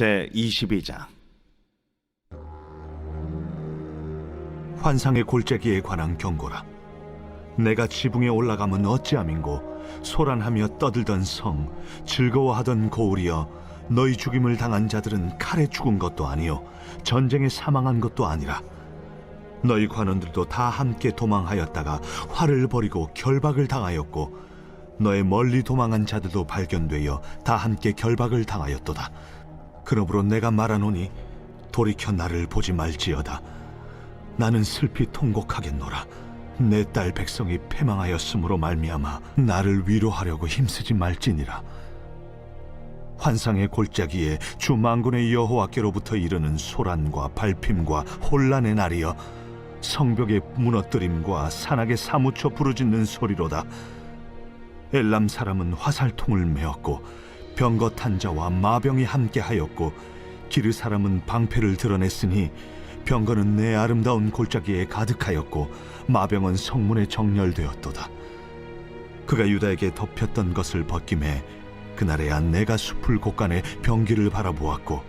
제22장. 환상의 골짜기에 관한 경고라. 내가 지붕에 올라가면 어찌함인고, 소란하며 떠들던 성, 즐거워하던 고울이여, 너희 죽임을 당한 자들은 칼에 죽은 것도 아니요 전쟁에 사망한 것도 아니라 너희 관원들도 다 함께 도망하였다가 활을 버리고 결박을 당하였고, 너의 멀리 도망한 자들도 발견되어 다 함께 결박을 당하였도다. 그러므로 내가 말하노니 돌이켜 나를 보지 말지어다. 나는 슬피 통곡하겠노라. 내 딸 백성이 패망하였으므로 말미암아 나를 위로하려고 힘쓰지 말지니라. 환상의 골짜기에 주 만군의 여호와께로부터 이르는 소란과 발핌과 혼란의 날이여, 성벽의 무너뜨림과 산악에 사무쳐 부르짖는 소리로다. 엘람 사람은 화살통을 메었고 병거 탄 자와 마병이 함께하였고, 기르 사람은 방패를 드러냈으니 병거는 내 아름다운 골짜기에 가득하였고 마병은 성문에 정렬되었도다. 그가 유다에게 덮였던 것을 벗김에 그날에야 내가 숲을 곳간에 병기를 바라보았고,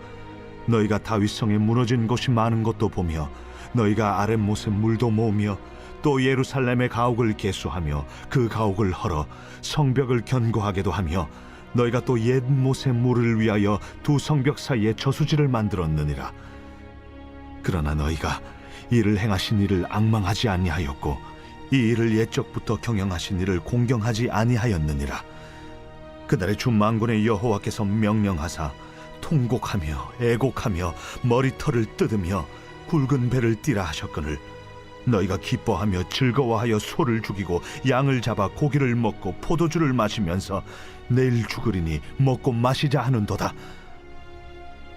너희가 다윗성에 무너진 곳이 많은 것도 보며, 너희가 아랫못에 물도 모으며 또 예루살렘의 가옥을 개수하며 그 가옥을 헐어 성벽을 견고하게도 하며, 너희가 또 옛못의 물을 위하여 두 성벽 사이에 저수지를 만들었느니라. 그러나 너희가 이를 행하신 이를 앙망하지 아니하였고, 이 일을 옛적부터 경영하신 이를 공경하지 아니하였느니라. 그날에 주 만군의 여호와께서 명령하사 통곡하며 애곡하며 머리털을 뜯으며 굵은 배를 띠라 하셨거늘, 너희가 기뻐하며 즐거워하여 소를 죽이고 양을 잡아 고기를 먹고 포도주를 마시면서 내일 죽으리니 먹고 마시자 하는도다.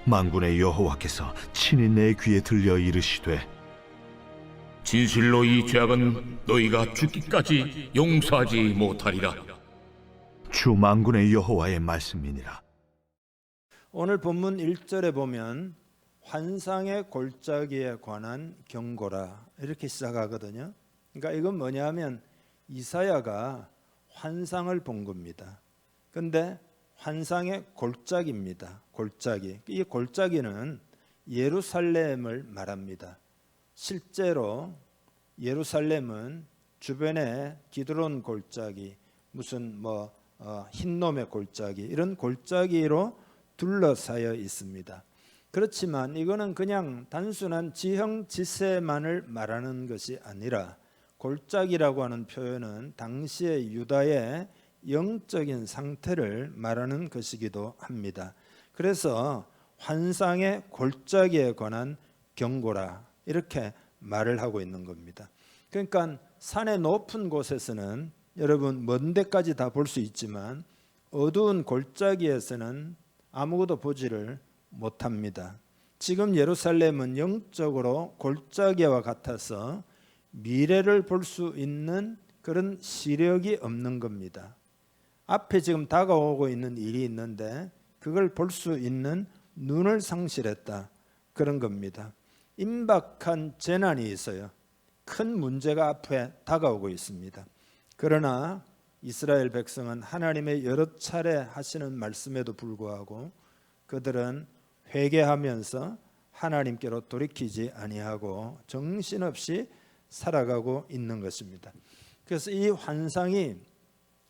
만군의 여호와께서 친히 내 귀에 들려 이르시되, 진실로 이 죄악은 너희가 죽기까지 용서하지 못하리라. 주 만군의 여호와의 말씀이니라. 오늘 본문 1절에 보면 환상의 골짜기에 관한 경고라 이렇게 시작하거든요. 그러니까 이건 뭐냐면 이사야가 환상을 본 겁니다. 근데 환상의 골짜기입니다. 골짜기. 이 골짜기는 예루살렘을 말합니다. 실제로 예루살렘은 주변에 기드론 골짜기, 무슨 흰놈의 골짜기, 이런 골짜기로 둘러싸여 있습니다. 그렇지만 이거는 그냥 단순한 지형지세만을 말하는 것이 아니라, 골짜기라고 하는 표현은 당시의 유다의 영적인 상태를 말하는 것이기도 합니다. 그래서 환상의 골짜기에 관한 경고라 이렇게 말을 하고 있는 겁니다. 그러니까 산의 높은 곳에서는 여러분 먼 데까지 다 볼 수 있지만, 어두운 골짜기에서는 아무것도 보지를 못합니다. 지금 예루살렘은 영적으로 골짜기와 같아서 미래를 볼 수 있는 그런 시력이 없는 겁니다. 앞에 지금 다가오고 있는 일이 있는데 그걸 볼 수 있는 눈을 상실했다, 그런 겁니다. 임박한 재난이 있어요. 큰 문제가 앞에 다가오고 있습니다. 그러나 이스라엘 백성은 하나님의 여러 차례 하시는 말씀에도 불구하고 그들은 회개하면서 하나님께로 돌이키지 아니하고 정신없이 살아가고 있는 것입니다. 그래서 이 환상이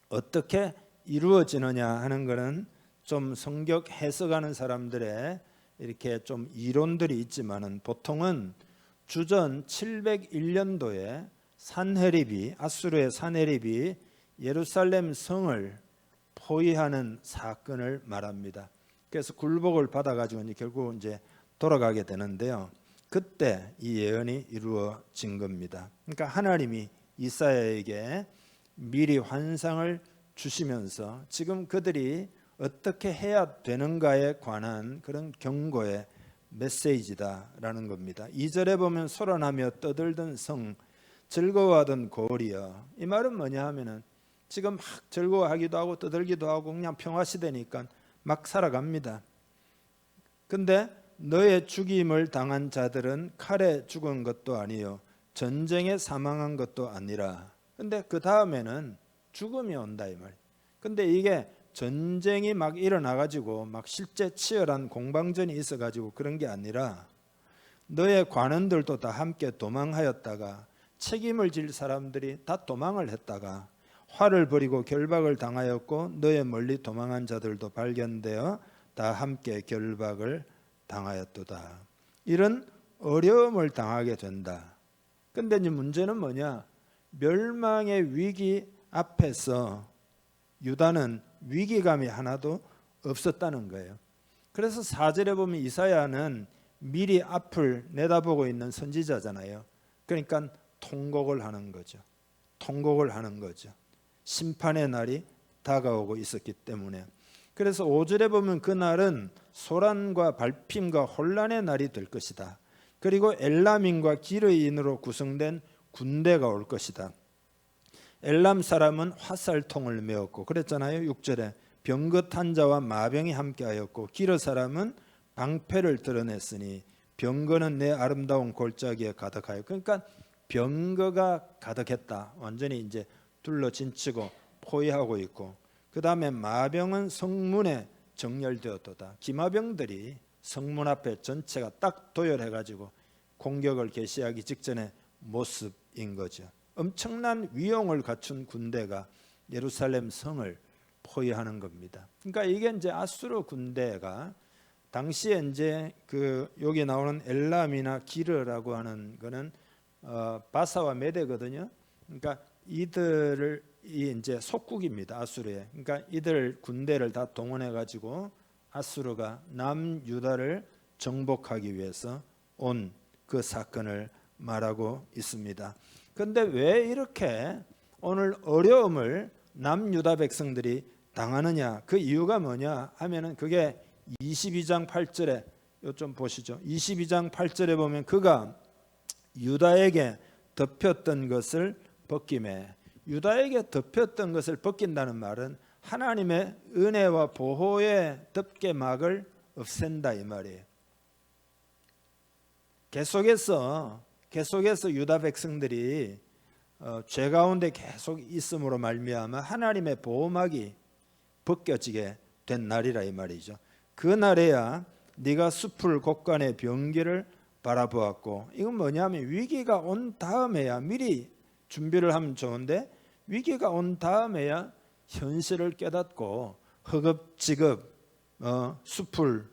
어떻게 이루어지느냐 하는 것은 좀 성경 해석하는 사람들의 이렇게 좀 이론들이 있지만은, 보통은 주전 701년도에 아수르의 산헤립이 예루살렘 성을 포위하는 사건을 말합니다. 그래서 굴복을 받아가지고 결국 이제 돌아가게 되는데요. 그때 이 예언이 이루어진 겁니다. 그러니까 하나님이 이사야에게 미리 환상을 주시면서 지금 그들이 어떻게 해야 되는가에 관한 그런 경고의 메시지다라는 겁니다. 2절에 보면 소란하며 떠들던 성, 즐거워하던 고을이여. 이 말은 뭐냐 하면은 지금 막 즐거워하기도 하고 떠들기도 하고 그냥 평화시대니까 막 살아갑니다. 근데 너의 죽임을 당한 자들은 칼에 죽은 것도 아니요 전쟁에 사망한 것도 아니라. 근데 그 다음에는 죽음이 온다 이 말. 근데 이게 전쟁이 막 일어나 가지고 막 실제 치열한 공방전이 있어 가지고 그런 게 아니라 너의 관원들도 다 함께 도망하였다가 책임을 질 사람들이 다 도망을 했다가 화를 벌이고 결박을 당하였고 너의 멀리 도망한 자들도 발견되어 다 함께 결박을 당하였도다. 이런 어려움을 당하게 된다. 근데 이제 문제는 뭐냐? 멸망의 위기 앞에서 유다는 위기감이 하나도 없었다는 거예요. 그래서 4절에 보면 이사야는 미리 앞을 내다보고 있는 선지자잖아요. 그러니까 통곡을 하는 거죠. 통곡을 하는 거죠. 심판의 날이 다가오고 있었기 때문에. 그래서 5절에 보면 그날은 소란과 발핌과 혼란의 날이 될 것이다. 그리고 엘람인과 기르인으로 구성된 군대가 올 것이다. 엘람 사람은 화살통을 메었고 그랬잖아요. 6절에 병긋한 자와 마병이 함께하였고 기르 사람은 방패를 드러냈으니 병거는 내 아름다운 골짜기에 가득하여. 그러니까 병거가 가득했다. 완전히 이제 둘러진치고 포위하고 있고, 그 다음에 마병은 성문에 정렬되었도다. 기마병들이 성문 앞에 전체가 딱 도열해가지고 공격을 개시하기 직전의 모습인 거죠. 엄청난 위용을 갖춘 군대가 예루살렘 성을 포위하는 겁니다. 그러니까 이게 이제 아수르 군대가 당시에 이제 그 여기 나오는 엘람이나 기르라고 하는 거는 바사와 메대거든요. 그러니까 이들을 이제 속국입니다. 아수르에. 그러니까 이들 군대를 다 동원해 가지고 아수르가 남유다를 정복하기 위해서 온 그 사건을 말하고 있습니다. 그런데 왜 이렇게 오늘 어려움을 남유다 백성들이 당하느냐? 그 이유가 뭐냐 하면은 그게 22장 8절에 좀 보시죠. 22장 8절에 보면 그가 유다에게 덮였던 것을 벗김에, 유다에게 덮였던 것을 벗긴다는 말은 하나님의 은혜와 보호의 덮개막을 없앤다 이 말이에요. 계속해서 유다 백성들이 죄 가운데 계속 있음으로 말미암아 하나님의 보호막이 벗겨지게 된 날이라 이 말이죠. 그 날에야 네가 숲을 곳간의 병기를 바라보았고, 이건 뭐냐면 위기가 온 다음에야, 미리 준비를 하면 좋은데 위기가 온 다음에야 현실을 깨닫고 허겁지겁 숲을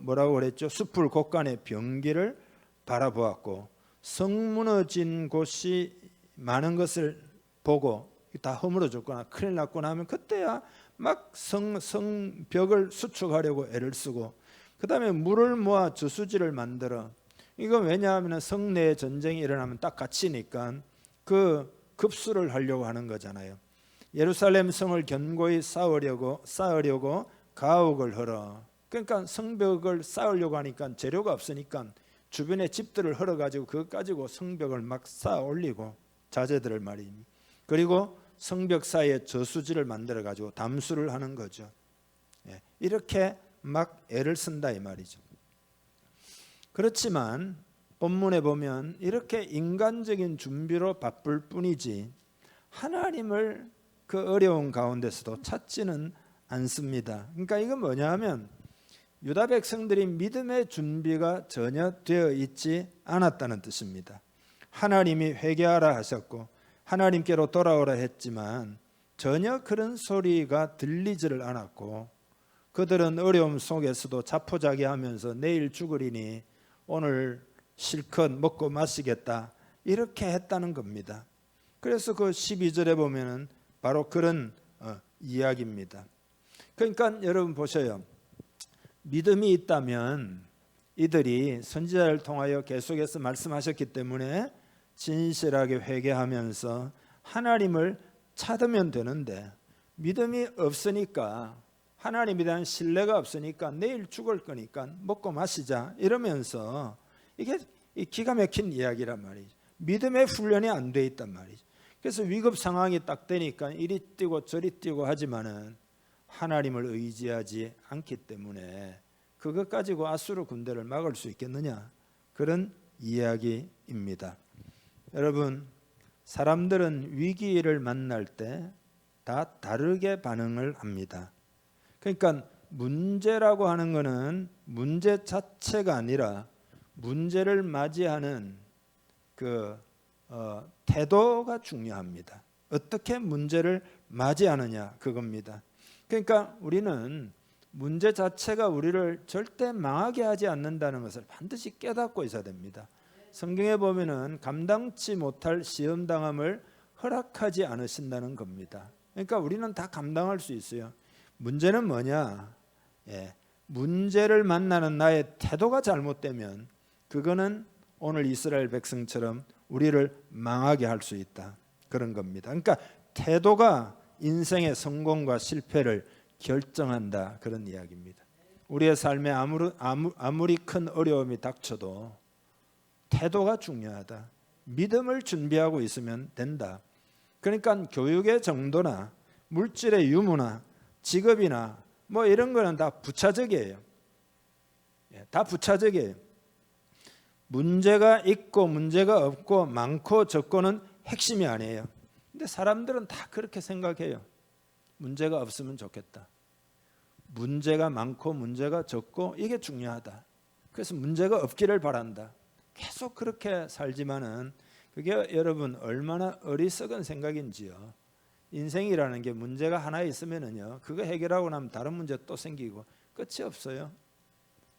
뭐라고 그랬죠? 숲을 곳간의 병기를 바라보았고, 성 무너진 곳이 많은 것을 보고 다 허물어졌거나 큰일 났거나 하면 그때야 막 성벽을 수축하려고 애를 쓰고, 그 다음에 물을 모아 저수지를 만들어. 이건 왜냐하면 성내에 전쟁이 일어나면 딱 갇히니까 그 급수를 하려고 하는 거잖아요. 예루살렘 성을 견고히 쌓으려고 가옥을 헐어. 그러니까 성벽을 쌓으려고 하니까 재료가 없으니까 주변에 집들을 헐어가지고 그것 가지고 성벽을 막 쌓아 올리고, 자재들을 말입니다. 그리고 성벽 사이에 저수지를 만들어 가지고 담수를 하는 거죠. 이렇게 막 애를 쓴다 이 말이죠. 그렇지만 본문에 보면 이렇게 인간적인 준비로 바쁠 뿐이지 하나님을 그 어려운 가운데서도 찾지는 않습니다. 그러니까 이건 뭐냐 하면 유다 백성들이 믿음의 준비가 전혀 되어 있지 않았다는 뜻입니다. 하나님이 회개하라 하셨고 하나님께로 돌아오라 했지만 전혀 그런 소리가 들리지를 않았고, 그들은 어려움 속에서도 자포자기하면서 내일 죽으리니 오늘 실컷 먹고 마시겠다 이렇게 했다는 겁니다. 그래서 그 12절에 보면은 바로 그런 이야기입니다. 그러니까 여러분 보셔요. 믿음이 있다면 이들이 선지자를 통하여 계속해서 말씀하셨기 때문에 진실하게 회개하면서 하나님을 찾으면 되는데, 믿음이 없으니까, 하나님에 대한 신뢰가 없으니까 내일 죽을 거니까 먹고 마시자 이러면서, 이게 기가 막힌 이야기란 말이죠. 믿음의 훈련이 안 돼 있단 말이죠. 그래서 위급 상황이 딱 되니까 이리 뛰고 저리 뛰고 하지만은 하나님을 의지하지 않기 때문에 그것 가지고 아수르 군대를 막을 수 있겠느냐, 그런 이야기입니다. 여러분, 사람들은 위기를 만날 때 다 다르게 반응을 합니다. 그러니까 문제라고 하는 것은 문제 자체가 아니라 문제를 맞이하는 태도가 중요합니다. 어떻게 문제를 맞이하느냐 그겁니다. 그러니까 우리는 문제 자체가 우리를 절대 망하게 하지 않는다는 것을 반드시 깨닫고 있어야 됩니다. 성경에 보면은 감당치 못할 시험 당함을 허락하지 않으신다는 겁니다. 그러니까 우리는 다 감당할 수 있어요. 문제는 뭐냐? 문제를 만나는 나의 태도가 잘못되면 그거는 오늘 이스라엘 백성처럼 우리를 망하게 할 수 있다. 그런 겁니다. 그러니까 태도가 인생의 성공과 실패를 결정한다. 그런 이야기입니다. 우리의 삶에 아무리 큰 어려움이 닥쳐도 태도가 중요하다. 믿음을 준비하고 있으면 된다. 그러니까 교육의 정도나 물질의 유무나 직업이나 뭐 이런 거는 다 부차적이에요. 다 부차적이에요. 문제가 있고 문제가 없고 많고 적고는 핵심이 아니에요. 근데 사람들은 다 그렇게 생각해요. 문제가 없으면 좋겠다. 문제가 많고 문제가 적고 이게 중요하다. 그래서 문제가 없기를 바란다. 계속 그렇게 살지만은 그게 여러분 얼마나 어리석은 생각인지요. 인생이라는 게 문제가 하나 있으면은요, 그거 해결하고 나면 다른 문제 또 생기고 끝이 없어요.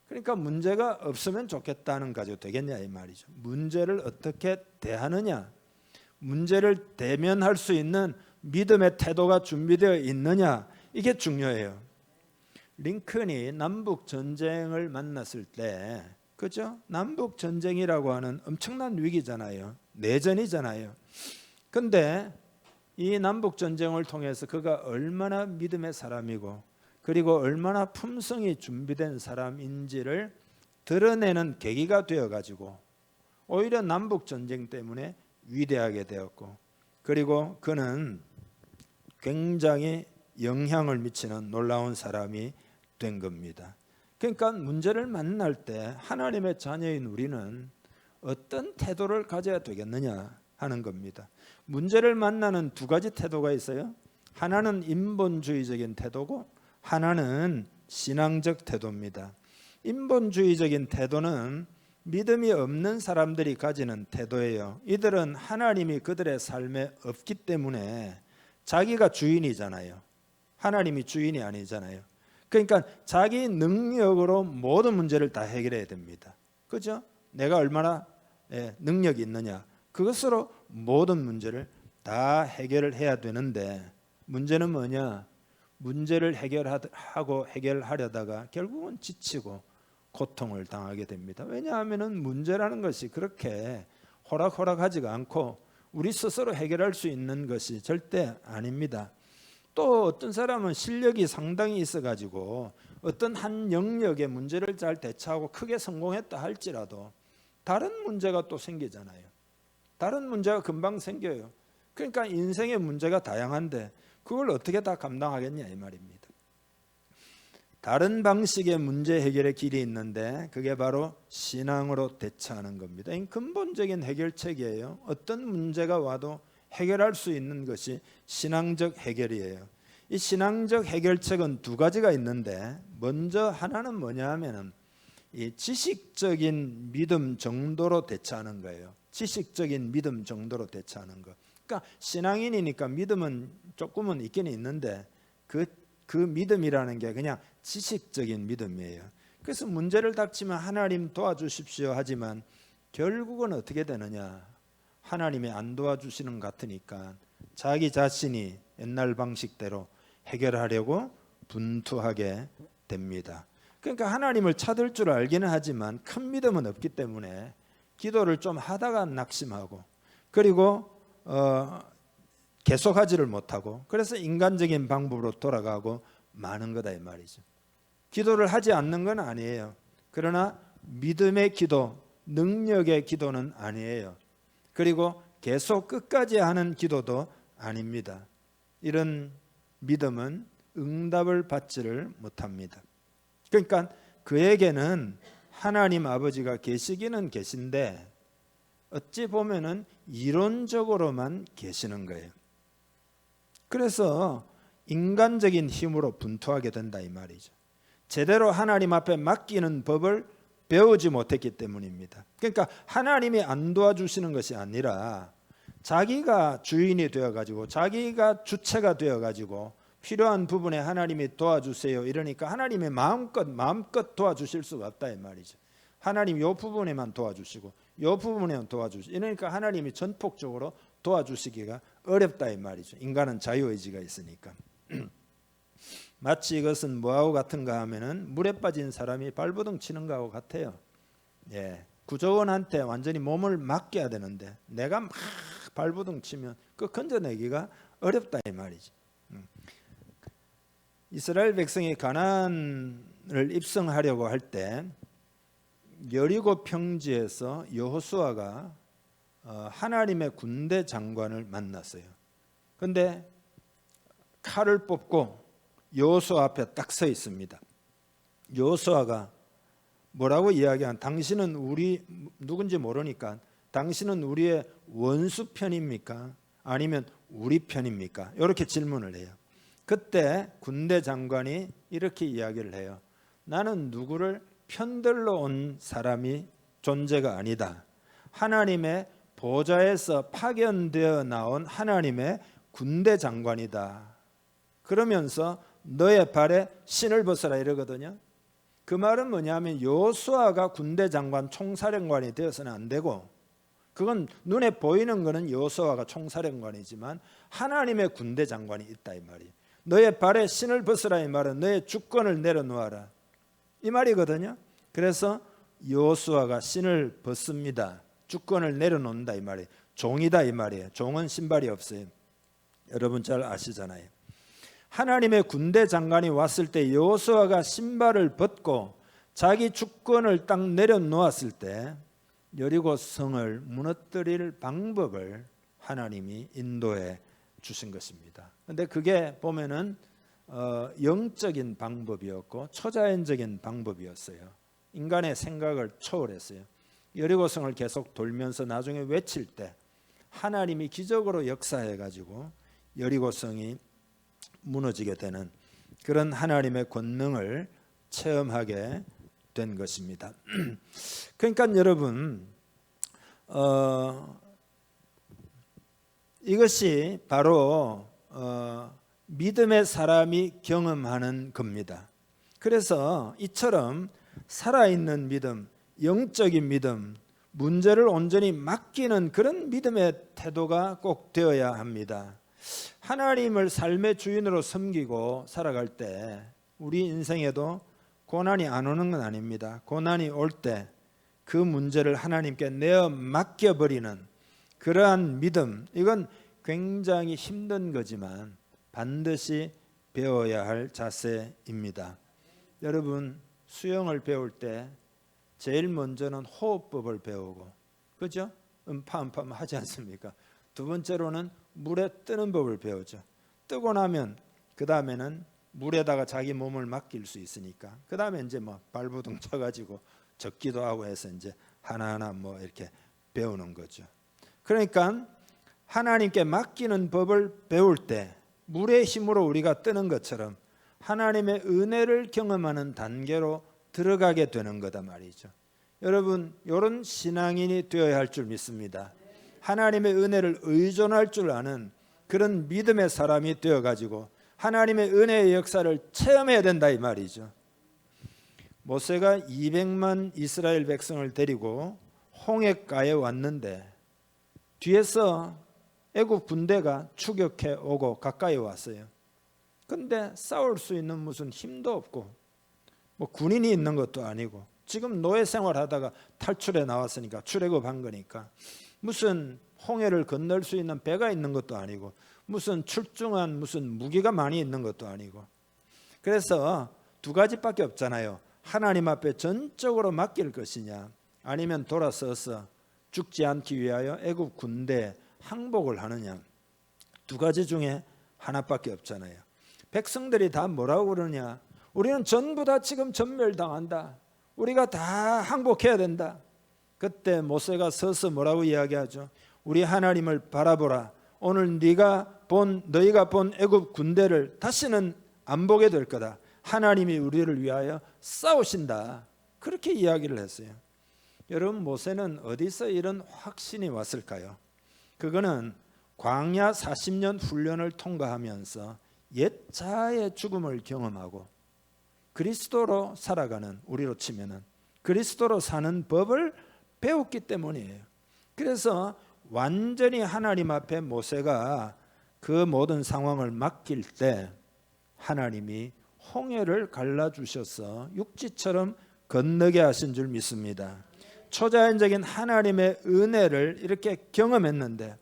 그러니까 문제가 없으면 좋겠다는 가지고 되겠냐 이 말이죠. 문제를 어떻게 대하느냐, 문제를 대면할 수 있는 믿음의 태도가 준비되어 있느냐, 이게 중요해요. 링컨이 남북 전쟁을 만났을 때, 그죠? 남북 전쟁이라고 하는 엄청난 위기잖아요. 내전이잖아요. 근데 이 남북 전쟁을 통해서 그가 얼마나 믿음의 사람이고 그리고 얼마나 품성이 준비된 사람인지를 드러내는 계기가 되어가지고 오히려 남북 전쟁 때문에 위대하게 되었고, 그리고 그는 굉장히 영향을 미치는 놀라운 사람이 된 겁니다. 그러니까 문제를 만날 때 하나님의 자녀인 우리는 어떤 태도를 가져야 되겠느냐 하는 겁니다. 문제를 만나는 두 가지 태도가 있어요. 하나는 인본주의적인 태도고 하나는 신앙적 태도입니다. 인본주의적인 태도는 믿음이 없는 사람들이 가지는 태도예요. 이들은 하나님이 그들의 삶에 없기 때문에 자기가 주인이잖아요. 하나님이 주인이 아니잖아요. 그러니까 자기 능력으로 모든 문제를 다 해결해야 됩니다. 그죠? 내가 얼마나 능력이 있느냐, 그것으로 모든 문제를 다 해결을 해야 되는데, 문제는 뭐냐? 문제를 해결하려다가 결국은 지치고 고통을 당하게 됩니다. 왜냐하면 문제라는 것이 그렇게 호락호락하지가 않고 우리 스스로 해결할 수 있는 것이 절대 아닙니다. 또 어떤 사람은 실력이 상당히 있어가지고 어떤 한 영역의 문제를 잘 대처하고 크게 성공했다 할지라도 다른 문제가 또 생기잖아요. 다른 문제가 금방 생겨요. 그러니까 인생의 문제가 다양한데 그걸 어떻게 다 감당하겠냐 이 말입니다. 다른 방식의 문제 해결의 길이 있는데 그게 바로 신앙으로 대처하는 겁니다. 이 근본적인 해결책이에요. 어떤 문제가 와도 해결할 수 있는 것이 신앙적 해결이에요. 이 신앙적 해결책은 두 가지가 있는데, 먼저 하나는 뭐냐 하면은 이 지식적인 믿음 정도로 대처하는 거예요. 지식적인 믿음 정도로 대처하는 거. 그러니까 신앙인이니까 믿음은 조금은 있긴 있는데 그 믿음이라는 게 그냥 지식적인 믿음이에요. 그래서 문제를 닥치면 하나님 도와주십시오 하지만 결국은 어떻게 되느냐? 하나님이 안 도와주시는 것 같으니까 자기 자신이 옛날 방식대로 해결하려고 분투하게 됩니다. 그러니까 하나님을 찾을 줄 알기는 하지만 큰 믿음은 없기 때문에 기도를 좀 하다가 낙심하고, 그리고 계속하지를 못하고, 그래서 인간적인 방법으로 돌아가고 마는 거다 이 말이죠. 기도를 하지 않는 건 아니에요. 그러나 믿음의 기도, 능력의 기도는 아니에요. 그리고 계속 끝까지 하는 기도도 아닙니다. 이런 믿음은 응답을 받지를 못합니다. 그러니까 그에게는 하나님 아버지가 계시기는 계신데 어찌 보면은 이론적으로만 계시는 거예요. 그래서 인간적인 힘으로 분투하게 된다 이 말이죠. 제대로 하나님 앞에 맡기는 법을 배우지 못했기 때문입니다. 그러니까 하나님이 안 도와주시는 것이 아니라 자기가 주인이 되어가지고 자기가 주체가 되어가지고 필요한 부분에 하나님이 도와주세요 이러니까 하나님이 마음껏 도와주실 수가 없다 이 말이죠. 하나님 요 부분에만 도와주시고 요 부분에만 도와주시고 이러니까 하나님이 전폭적으로 도와주시기가 어렵다 이 말이죠. 인간은 자유의지가 있으니까. 마치 이것은 뭐하고 같은가 하면은 물에 빠진 사람이 발버둥 치는 거하고 같아요. 예, 구조원한테 완전히 몸을 맡겨야 되는데 내가 막 발버둥 치면 그 건져내기가 어렵다 이 말이지. 이스라엘 백성이 가나안을 입성하려고 할 때 여리고 평지에서 여호수아가 하나님의 군대 장관을 만났어요. 근데 칼을 뽑고 여호수아 앞에 딱 서 있습니다. 여호수아가 뭐라고 이야기한? 당신은 우리 누군지 모르니까 당신은 우리의 원수 편입니까? 아니면 우리 편입니까? 이렇게 질문을 해요. 그때 군대 장관이 이렇게 이야기를 해요. 나는 누구를 편들러 온 사람이 존재가 아니다. 하나님의 보좌에서 파견되어 나온 하나님의 군대 장관이다. 그러면서 너의 발에 신을 벗어라 이러거든요. 그 말은 뭐냐면 여호수아가 군대 장관 총사령관이 되어서는 안 되고 그건 눈에 보이는 거는 여호수아가 총사령관이지만 하나님의 군대 장관이 있다 이 말이에요. 너의 발에 신을 벗으라 이 말은 너의 주권을 내려놓아라 이 말이거든요. 그래서 여호수아가 신을 벗습니다. 주권을 내려놓는다 이 말이에요. 종이다 이 말이에요. 종은 신발이 없어요. 여러분 잘 아시잖아요. 하나님의 군대 장관이 왔을 때 여호수아가 신발을 벗고 자기 주권을 딱 내려놓았을 때 여리고 성을 무너뜨릴 방법을 하나님이 인도해 주신 것입니다. 그런데 그게 보면은 영적인 방법이었고 초자연적인 방법이었어요. 인간의 생각을 초월했어요. 여리고성을 계속 돌면서 나중에 외칠 때 하나님이 기적으로 역사해 가지고 여리고성이 무너지게 되는 그런 하나님의 권능을 체험하게 된 것입니다. 그러니까 여러분 이것이 바로 믿음의 사람이 경험하는 겁니다. 그래서 이처럼 살아있는 믿음, 영적인 믿음, 문제를 온전히 맡기는 그런 믿음의 태도가 꼭 되어야 합니다. 하나님을 삶의 주인으로 섬기고 살아갈 때 우리 인생에도 고난이 안 오는 건 아닙니다. 고난이 올 때 그 문제를 하나님께 내어 맡겨버리는 그러한 믿음, 이건 굉장히 힘든 거지만 반드시 배워야 할 자세입니다. 여러분 수영을 배울 때 제일 먼저는 호흡법을 배우고, 그죠? 음파 하지 않습니까? 두 번째로는 물에 뜨는 법을 배우죠. 뜨고 나면 그 다음에는 물에다가 자기 몸을 맡길 수 있으니까 그 다음에 이제 뭐 발부둥 쳐가지고 적기도 하고 해서 이제 하나하나 뭐 이렇게 배우는 거죠. 그러니까 하나님께 맡기는 법을 배울 때 물의 힘으로 우리가 뜨는 것처럼 하나님의 은혜를 경험하는 단계로 들어가게 되는 거다 말이죠. 여러분 이런 신앙인이 되어야 할 줄 믿습니다. 하나님의 은혜를 의존할 줄 아는 그런 믿음의 사람이 되어가지고 하나님의 은혜의 역사를 체험해야 된다 이 말이죠. 모세가 200만 이스라엘 백성을 데리고 홍해가에 왔는데 뒤에서 애국 군대가 추격해 오고 가까이 왔어요. 근데 싸울 수 있는 무슨 힘도 없고 뭐 군인이 있는 것도 아니고 지금 노예 생활하다가 탈출해 나왔으니까 출애굽한 거니까 무슨 홍해를 건널 수 있는 배가 있는 것도 아니고 무슨 출중한 무슨 무기가 많이 있는 것도 아니고 그래서 두 가지밖에 없잖아요. 하나님 앞에 전적으로 맡길 것이냐 아니면 돌아서서 죽지 않기 위하여 애굽 군대에 항복을 하느냐 두 가지 중에 하나밖에 없잖아요. 백성들이 다 뭐라고 그러냐 우리는 전부 다 지금 전멸당한다. 우리가 다 항복해야 된다. 그때 모세가 서서 뭐라고 이야기하죠? 우리 하나님을 바라보라. 오늘 너희가 본 애굽 군대를 다시는 안 보게 될 거다. 하나님이 우리를 위하여 싸우신다. 그렇게 이야기를 했어요. 여러분, 모세는 어디서 이런 확신이 왔을까요? 그거는 광야 40년 훈련을 통과하면서 옛자의 죽음을 경험하고 그리스도로 살아가는, 우리로 치면은 그리스도로 사는 법을 배웠기 때문이에요. 그래서 완전히 하나님 앞에 모세가 그 모든 상황을 맡길 때 하나님이 홍해를 갈라주셔서 육지처럼 건너게 하신 줄 믿습니다. 초자연적인 하나님의 은혜를 이렇게 경험했는데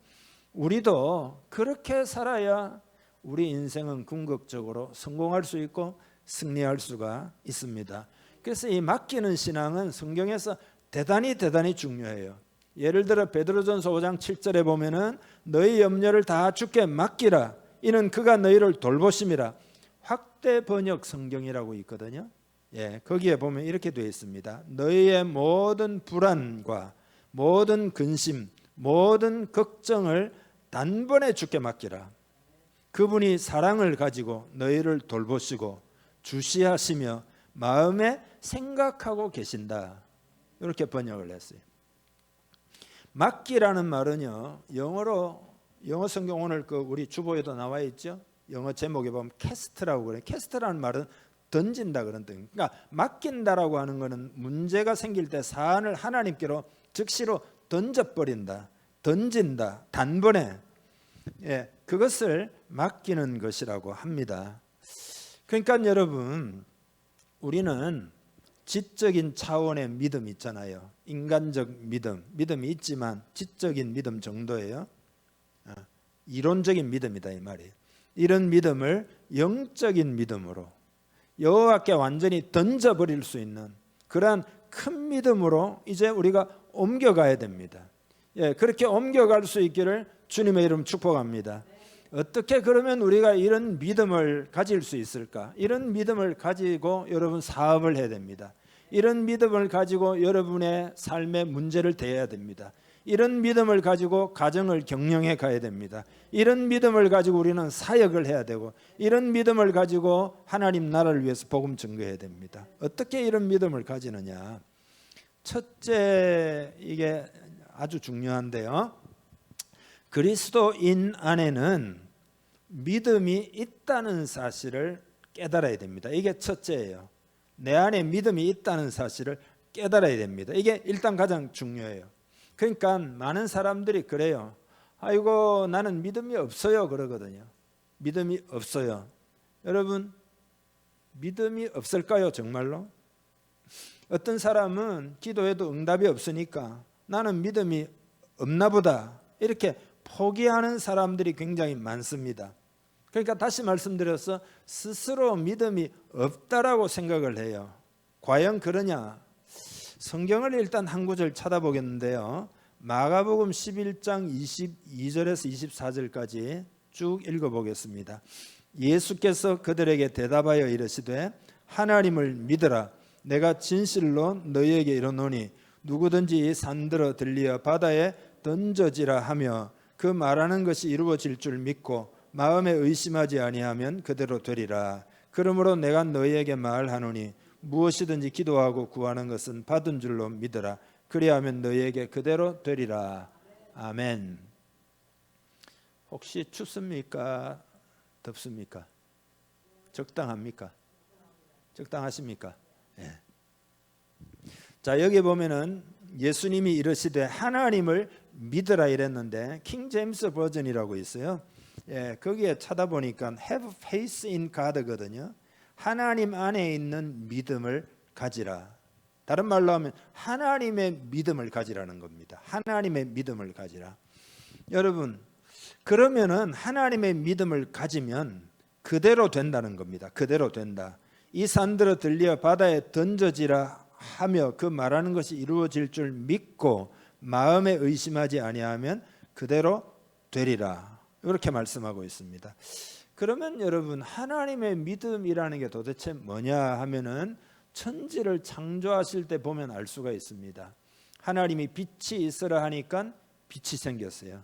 우리도 그렇게 살아야 우리 인생은 궁극적으로 성공할 수 있고 승리할 수가 있습니다. 그래서 이 맡기는 신앙은 성경에서 대단히 중요해요. 예를 들어 베드로전서 5장 7절에 보면은 너희 염려를 다 주께 맡기라. 이는 그가 너희를 돌보심이라. 확대 번역 성경이라고 있거든요. 예, 거기에 보면 이렇게 되어 있습니다. 너희의 모든 불안과 모든 근심, 모든 걱정을 단번에 주께 맡기라. 그분이 사랑을 가지고 너희를 돌보시고 주시하시며 마음에 생각하고 계신다. 이렇게 번역을 했어요. 맡기라는 말은요, 영어 성경 오늘 우리 주보에도 나와 있죠. 영어 제목에 보면 캐스트라고 그래요. 캐스트라는 말은 던진다 그런 뜻. 그러니까 맡긴다라고 하는 것은 문제가 생길 때 사안을 하나님께로 즉시로 던져버린다, 던진다, 단번에. 예, 그것을 맡기는 것이라고 합니다. 그러니까 여러분, 우리는 지적인 차원의 믿음 있잖아요. 인간적 믿음이 있지만 지적인 믿음 정도예요. 이론적인 믿음이다 이 말이에요. 이런 믿음을 영적인 믿음으로 여호와께 완전히 던져버릴 수 있는 그러한 큰 믿음으로 이제 우리가 옮겨가야 됩니다. 예, 그렇게 옮겨갈 수 있기를 주님의 이름 축복합니다. 어떻게 그러면 우리가 이런 믿음을 가질 수 있을까? 이런 믿음을 가지고 여러분 사업을 해야 됩니다. 이런 믿음을 가지고 여러분의 삶의 문제를 대해야 됩니다. 이런 믿음을 가지고 가정을 경영해 가야 됩니다. 이런 믿음을 가지고 우리는 사역을 해야 되고 이런 믿음을 가지고 하나님 나라를 위해서 복음 증거해야 됩니다. 어떻게 이런 믿음을 가지느냐? 첫째, 이게 아주 중요한데요. 그리스도인 안에는 믿음이 있다는 사실을 깨달아야 됩니다. 이게 첫째예요. 내 안에 믿음이 있다는 사실을 깨달아야 됩니다. 이게 일단 가장 중요해요. 그러니까 많은 사람들이 그래요. 아이고 나는 믿음이 없어요 그러거든요. 믿음이 없어요. 여러분, 믿음이 없을까요 정말로? 어떤 사람은 기도해도 응답이 없으니까 나는 믿음이 없나 보다 이렇게 포기하는 사람들이 굉장히 많습니다. 그러니까 다시 말씀드려서 스스로 믿음이 없다라고 생각을 해요. 과연 그러냐? 성경을 일단 한 구절 찾아보겠는데요. 마가복음 11장 22절에서 24절까지 쭉 읽어보겠습니다. 예수께서 그들에게 대답하여 이르시되 하나님을 믿으라. 내가 진실로 너희에게 이르노니 누구든지 이 산들어 들리어 바다에 던져지라 하며 그 말하는 것이 이루어질 줄 믿고 마음에 의심하지 아니하면 그대로 되리라. 그러므로 내가 너희에게 말하노니 무엇이든지 기도하고 구하는 것은 받은 줄로 믿으라. 그리하면 너희에게 그대로 되리라. 아멘. 혹시 춥습니까? 덥습니까? 적당합니까? 적당하십니까? 예. 자, 여기 보면은 예수님이 이르시되 하나님을 믿으라 이랬는데 킹 제임스 버전이라고 있어요. 예, 거기에 찾아보니까 have faith in God거든요. 하나님 안에 있는 믿음을 가지라. 다른 말로 하면 하나님의 믿음을 가지라는 겁니다. 하나님의 믿음을 가지라. 여러분, 그러면은 하나님의 믿음을 가지면 그대로 된다는 겁니다. 그대로 된다. 이 산들어 들려 바다에 던져지라 하며 그 말하는 것이 이루어질 줄 믿고 마음에 의심하지 아니하면 그대로 되리라. 이렇게 말씀하고 있습니다. 그러면 여러분, 하나님의 믿음이라는 게 도대체 뭐냐 하면은 천지를 창조하실 때 보면 알 수가 있습니다. 하나님이 빛이 있으라 하니까 빛이 생겼어요.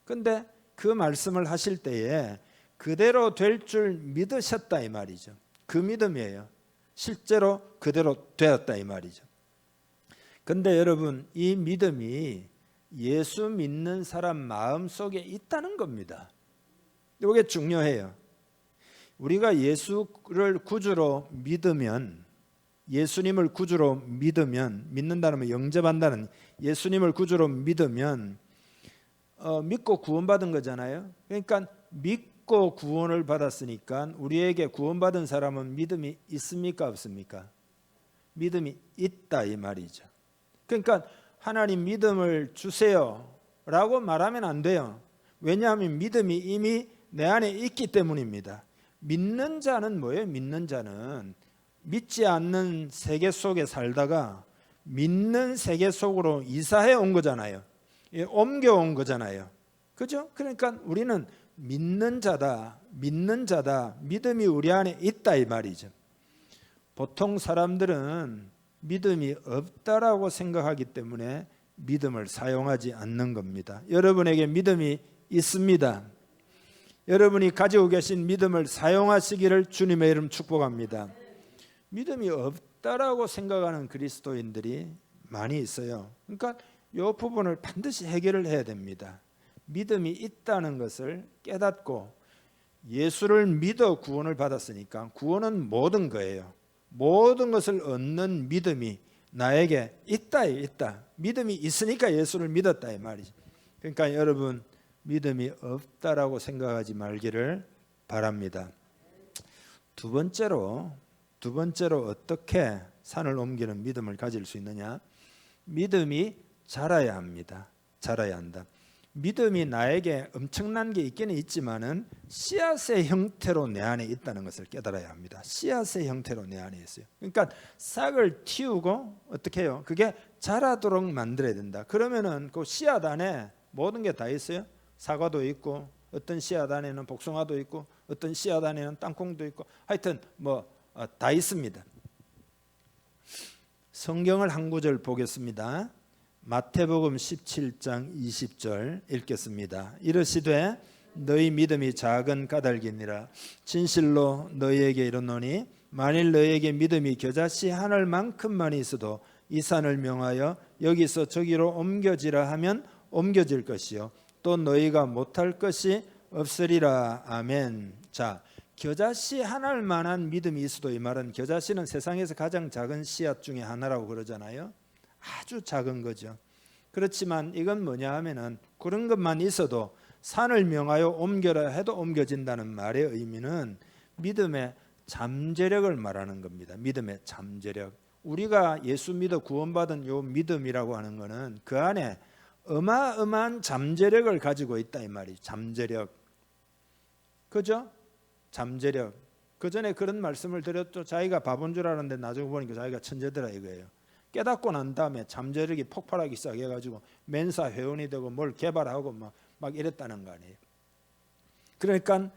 근데 그 말씀을 하실 때에 그대로 될 줄 믿으셨다 이 말이죠. 그 믿음이에요. 실제로 그대로 되었다 이 말이죠. 근데 여러분, 이 믿음이 예수 믿는 사람 마음속에 있다는 겁니다. 이게 중요해요. 우리가 예수를 구주로 믿으면, 예수님을 구주로 믿으면, 믿는다는 건 영접한다는, 예수님을 구주로 믿으면 믿고 구원받은 거잖아요. 그러니까 믿고 구원을 받았으니까 우리에게 구원받은 사람은 믿음이 있습니까 없습니까? 믿음이 있다 이 말이죠. 그러니까 하나님 믿음을 주세요 라고 말하면 안 돼요. 왜냐하면 믿음이 이미 내 안에 있기 때문입니다. 믿는 자는 뭐예요? 믿는 자는 믿지 않는 세계 속에 살다가 믿는 세계 속으로 이사해 온 거잖아요. 옮겨온 거잖아요. 그죠? 그러니까 우리는 믿는 자다, 믿는 자다, 믿음이 우리 안에 있다 이 말이죠. 보통 사람들은 믿음이 없다라고 생각하기 때문에 믿음을 사용하지 않는 겁니다. 여러분에게 믿음이 있습니다. 여러분이 가지고 계신 믿음을 사용하시기를 주님의 이름 축복합니다. 믿음이 없다라고 생각하는 그리스도인들이 많이 있어요. 그러니까 이 부분을 반드시 해결을 해야 됩니다. 믿음이 있다는 것을 깨닫고 예수를 믿어 구원을 받았으니까 구원은 모든 거예요. 모든 것을 얻는 믿음이 나에게 있다. 믿음이 있으니까 예수를 믿었다 이 말이죠. 그러니까 여러분, 믿음이 없다라고 생각하지 말기를 바랍니다. 두 번째로 어떻게 산을 옮기는 믿음을 가질 수 있느냐? 믿음이 자라야 합니다. 자라야 한다. 믿음이 나에게 엄청난 게 있기는 있지만은 씨앗의 형태로 내 안에 있다는 것을 깨달아야 합니다. 씨앗의 형태로 내 안에 있어요. 그러니까 싹을 틔우고 어떻게 해요? 그게 자라도록 만들어야 된다. 그러면은 그 씨앗 안에 모든 게 다 있어요. 사과도 있고, 어떤 씨앗 안에는 복숭아도 있고, 어떤 씨앗 안에는 땅콩도 있고, 하여튼 다 있습니다. 성경을 한 구절 보겠습니다. 마태복음 17장 20절 읽겠습니다. 이르시되 너희 믿음이 작은 까닭이니라. 진실로 너희에게 이르노니 만일 너희에게 믿음이 겨자씨 하늘만큼만 있어도 이 산을 명하여 여기서 저기로 옮겨지라 하면 옮겨질 것이요 또 너희가 못할 것이 없으리라. 아멘. 자, 겨자씨 하늘만한 믿음이 있어도, 이 말은 겨자씨는 세상에서 가장 작은 씨앗 중에 하나라고 그러잖아요. 아주 작은 거죠. 그렇지만 이건 뭐냐 하면은 그런 것만 있어도 산을 명하여 옮겨라 해도 옮겨진다는 말의 의미는 믿음의 잠재력을 말하는 겁니다. 믿음의 잠재력. 우리가 예수 믿어 구원받은 요 믿음이라고 하는 거는 그 안에 어마어마한 잠재력을 가지고 있다 이 말이죠. 잠재력. 그죠? 잠재력. 그 전에 그런 말씀을 드렸죠. 자기가 바본 줄 알았는데 나중에 보니까 자기가 천재더라 이거예요. 깨닫고 난 다음에 잠재력이 폭발하기 시작해가지고 멘사 회원이 되고 뭘 개발하고 막 이랬다는 거 아니에요. 그러니까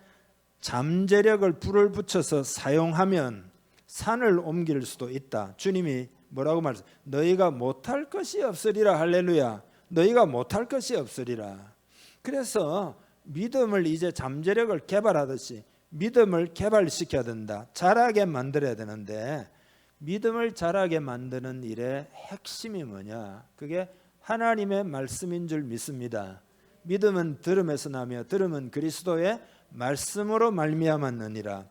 잠재력을 불을 붙여서 사용하면 산을 옮길 수도 있다. 주님이 뭐라고 말했어요? 너희가 못할 것이 없으리라. 할렐루야. 너희가 못할 것이 없으리라. 그래서 믿음을 이제 잠재력을 개발하듯이 믿음을 개발시켜야 된다. 자라게 만들어야 되는데 믿음을 자라게 만드는 일의 핵심이 뭐냐? 그게 하나님의 말씀인 줄 믿습니다. 믿음은 들음에서 나며 들음은 그리스도의 말씀으로 말미암았느니라.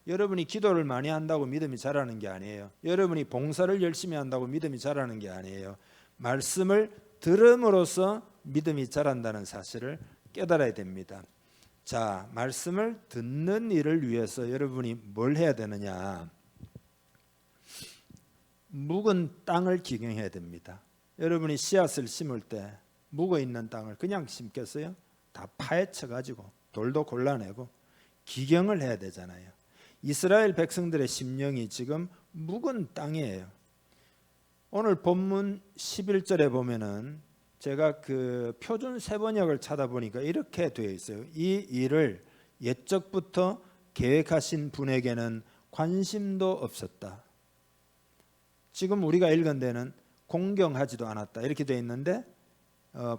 여러분이 기도를 많이 한다고 믿음이 자라는 게 아니에요. 여러분이 봉사를 열심히 한다고 믿음이 자라는 게 아니에요. 말씀을 들음으로써 믿음이 자란다는 사실을 깨달아야 됩니다. 자, 말씀을 듣는 일을 위해서 여러분이 뭘 해야 되느냐? 묵은 땅을 기경해야 됩니다. 여러분이 씨앗을 심을 때 묵어 있는 땅을 그냥 심겠어요? 다 파헤쳐 가지고 돌도 골라내고 기경을 해야 되잖아요. 이스라엘 백성들의 심령이 지금 묵은 땅이에요. 오늘 본문 11절에 보면은 제가 그 표준 세번역을 찾아보니까 이렇게 되어 있어요. 이 일을 옛적부터 계획하신 분에게는 관심도 없었다. 지금 우리가 읽은 데는 공경하지도 않았다 이렇게 되어 있는데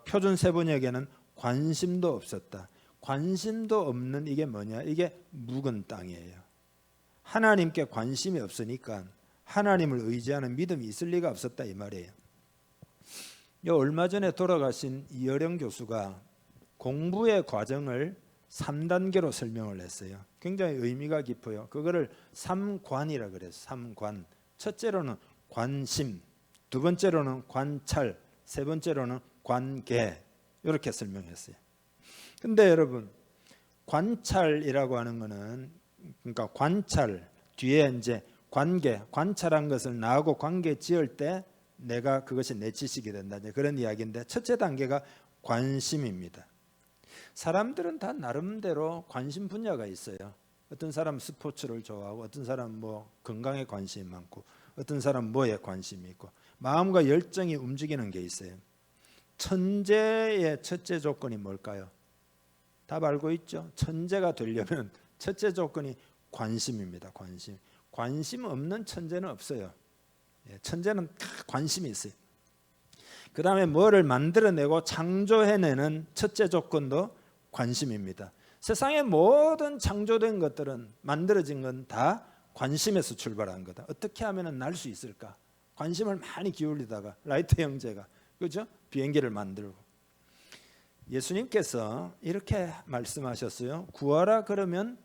표준 세번역에는 관심도 없었다. 관심도 없는 이게 뭐냐? 이게 묵은 땅이에요. 하나님께 관심이 없으니까 하나님을 의지하는 믿음이 있을 리가 없었다 이 말이에요. 얼마 전에 돌아가신 이어령 교수가 공부의 과정을 3단계로 설명을 했어요. 굉장히 의미가 깊어요. 그거를 3관이라 그래요. 3관. 첫째로는 관심, 두 번째로는 관찰, 세 번째로는 관계. 이렇게 설명했어요. 근데 여러분, 관찰이라고 하는 거는, 그러니까 관찰 뒤에 이제 관계, 관찰한 것을 나하고 관계 지을 때 내가 그것이 내 지식이 된다, 그런 이야기인데, 첫째 단계가 관심입니다. 사람들은 다 나름대로 관심 분야가 있어요. 어떤 사람은 스포츠를 좋아하고, 어떤 사람은 뭐 건강에 관심이 많고, 어떤 사람은 뭐에 관심이 있고, 마음과 열정이 움직이는 게 있어요. 천재의 첫째 조건이 뭘까요? 답 알고 있죠? 천재가 되려면 첫째 조건이 관심입니다. 관심. 관심 없는 천재는 없어요. 천재는 다 관심이 있어요. 그 다음에 뭐를 만들어내고 창조해내는 첫째 조건도 관심입니다. 세상의 모든 창조된 것들은, 만들어진 건 다 관심에서 출발한 거다. 어떻게 하면 날 수 있을까? 관심을 많이 기울이다가 라이트 형제가, 그죠? 비행기를 만들고. 예수님께서 이렇게 말씀하셨어요. 구하라 그러면